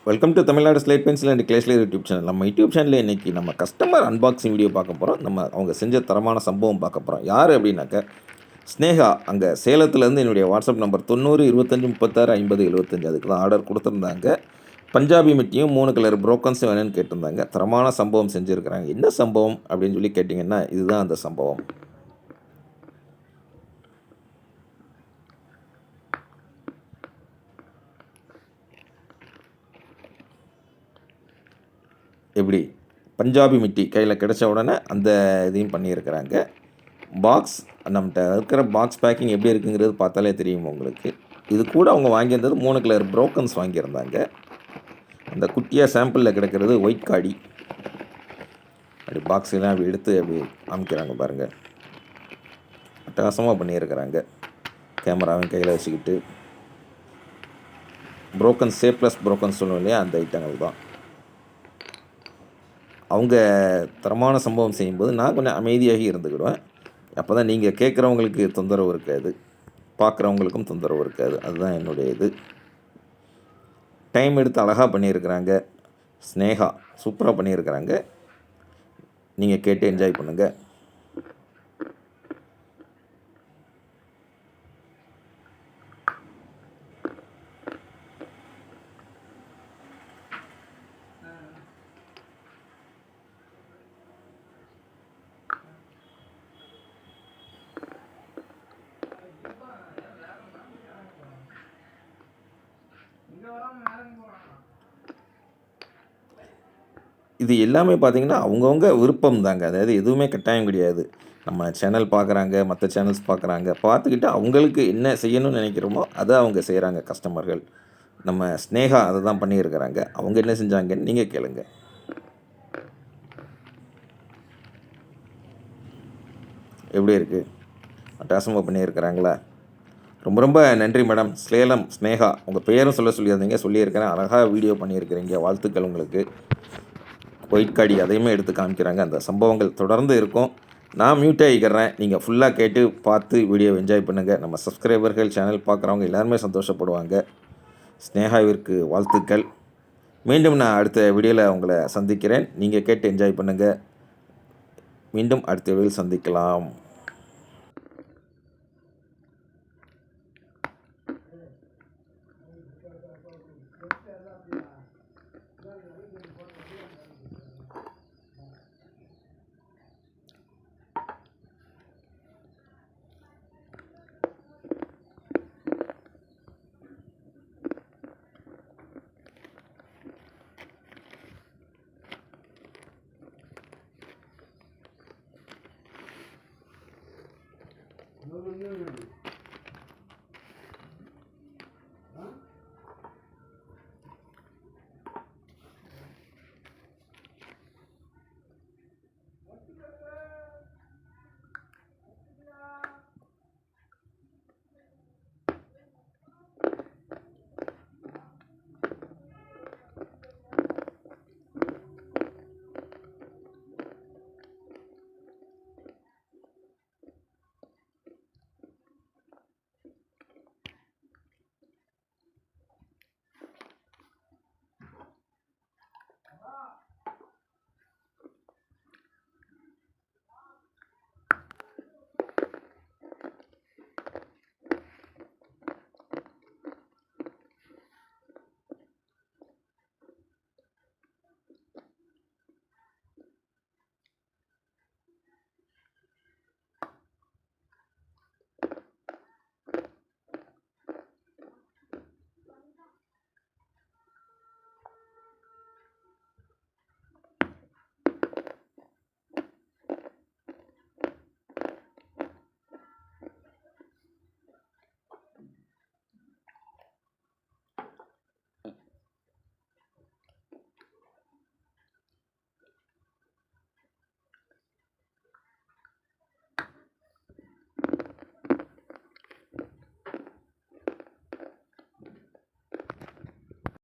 Welcome to Tamil Nadu slate pencil and கிளேஸ்லர் YouTube channel. நம்ம YouTube சேனலில் இன்றைக்கி நம்ம கஸ்டமர் அன்பாக்சிங் வீடியோ பார்க்க போகிறோம். அவங்க செஞ்ச தரமான சம்பவம் பார்க்க போகிறோம். யார் அப்படின்னாக்க ஸ்னேகா அங்கே சேலத்துலேருந்து என்னுடைய வாட்ஸ்அப் நம்பர் 90 25 36 50 75 அதுக்கு தான் ஆர்டர் கொடுத்துருந்தாங்க. பஞ்சாபி மிட்டியும் 3 கலர் புரோக்கன்ஸும் வேணும்னு கேட்டிருந்தாங்க. தரமான சம்பவம் செஞ்சுருக்கிறாங்க. என்ன சம்பவம் அப்படின்னு சொல்லி கேட்டிங்கன்னா இதுதான் அந்த சம்பவம். எப்படி பஞ்சாபி மிட்டி கையில் கிடச்ச உடனே அந்த இதையும் பண்ணியிருக்கிறாங்க. பாக்ஸ் நம்மகிட்ட இருக்கிற பாக்ஸ் பேக்கிங் எப்படி இருக்குங்கிறது பார்த்தாலே தெரியும் உங்களுக்கு. இது கூட அவங்க வாங்கியிருந்தது 3 கலர் புரோக்கன்ஸ் வாங்கியிருந்தாங்க. அந்த குட்டியாக சாம்பிளில் கிடக்கிறது ஒயிட் காடி. அப்படி பாக்ஸெல்லாம் அப்படி எடுத்து அப்படி அமைக்கிறாங்க பாருங்கள். அட்டகாசமாக பண்ணியிருக்கிறாங்க. கேமராவையும் கையில் வச்சுக்கிட்டு புரோக்கன்ஸ் சேப்லஸ் புரோக்கன்ஸ் சொல்லுவோம் இல்லையா, அந்த ஐட்டங்கள் தான். அவங்க தரமான சம்பவம் செய்யும்போது நான் கொஞ்சம் அமைதியாகி இருந்துக்கிடுவேன். அப்போ தான் நீங்கள் கேட்குறவங்களுக்கு தொந்தரவு இருக்காது, பார்க்குறவங்களுக்கும் தொந்தரவு இருக்காது. அதுதான் என்னுடைய இது. டைம் எடுத்து அழகாக பண்ணியிருக்கிறாங்க. ஸ்னேகா சூப்பராக பண்ணியிருக்கிறாங்க. நீங்கள் கேட்டு என்ஜாய் பண்ணுங்கள். இது எல்லாமே பார்த்திங்கன்னா அவங்கவுங்க விருப்பம் தாங்க. அதாவது எதுவுமே கட்டாயம் கிடையாது. நம்ம சேனல் பார்க்குறாங்க, மற்ற சேனல்ஸ் பார்க்குறாங்க, பார்த்துக்கிட்டு அவங்களுக்கு என்ன செய்யணும்னு நினைக்கிறோமோ அதை அவங்க செய்கிறாங்க கஸ்டமர்கள். நம்ம ஸ்னேகா அதை தான் பண்ணியிருக்கிறாங்க. அவங்க என்ன செஞ்சாங்கன்னு நீங்கள் கேளுங்க. எப்படி இருக்குது? அட்டகாசமாக பண்ணியிருக்கிறாங்களா? ரொம்ப ரொம்ப நன்றி மேடம். சேலம் ஸ்னேகா, உங்கள் பேரும் சொல்லியிருந்தீங்க, சொல்லியிருக்கிறேன். அழகாக வீடியோ பண்ணியிருக்கிறீங்க. வாழ்த்துக்கள் உங்களுக்கு. ஒயிட் காடி அதையுமே எடுத்து காமிக்கிறாங்க. அந்த சம்பவங்கள் தொடர்ந்து இருக்கும். நான் மியூட் ஆகிக்கிறேன். நீங்கள் ஃபுல்லாக கேட்டு பார்த்து வீடியோ என்ஜாய் பண்ணுங்கள். நம்ம சப்ஸ்கிரைபர்கள், சேனல் பார்க்குறவங்க எல்லாருமே சந்தோஷப்படுவாங்க. ஸ்னேகாவிற்கு வாழ்த்துக்கள். மீண்டும் நான் அடுத்த வீடியோவில் உங்களை சந்திக்கிறேன். நீங்கள் கேட்டு என்ஜாய் பண்ணுங்கள். மீண்டும் அடுத்த வீடியோவில் சந்திக்கலாம். No.